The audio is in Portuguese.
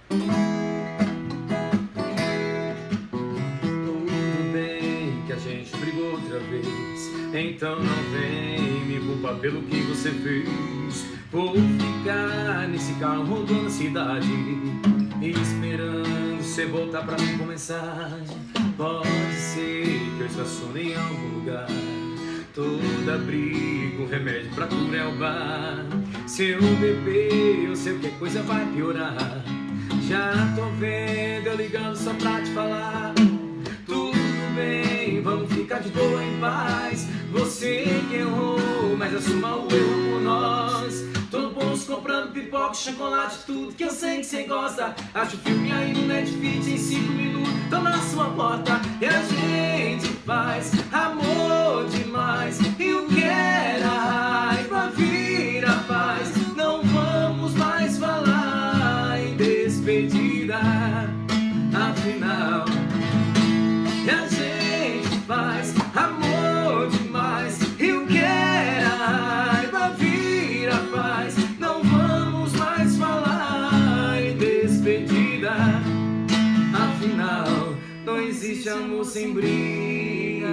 Tudo bem que a gente brigou outra vez, então não vem me culpar pelo que você fez. Vou ficar nesse carro rodando a cidade, esperando você voltar pra me começar. Pode ser que eu estacione em algum lugar, toda briga, um remédio pra cura é o bar. Se eu beber, eu sei que a coisa vai piorar. Já tô vendo eu ligando só pra te falar. Tudo bem, vamos ficar de boa em paz. Você que errou, mas assuma o erro por nós. Tô no posto comprando pipoca, chocolate, tudo que eu sei que você gosta. Acho o filme aí no Netflix em 5 minutos, tô na sua porta. E a gente faz amor demais, e o que era raiva vira paz. Não vamos mais falar em despedida, afinal. E a gente faz amor demais, e o que era raiva vira paz. Não vamos mais falar em despedida, afinal, não existe amor sem briga.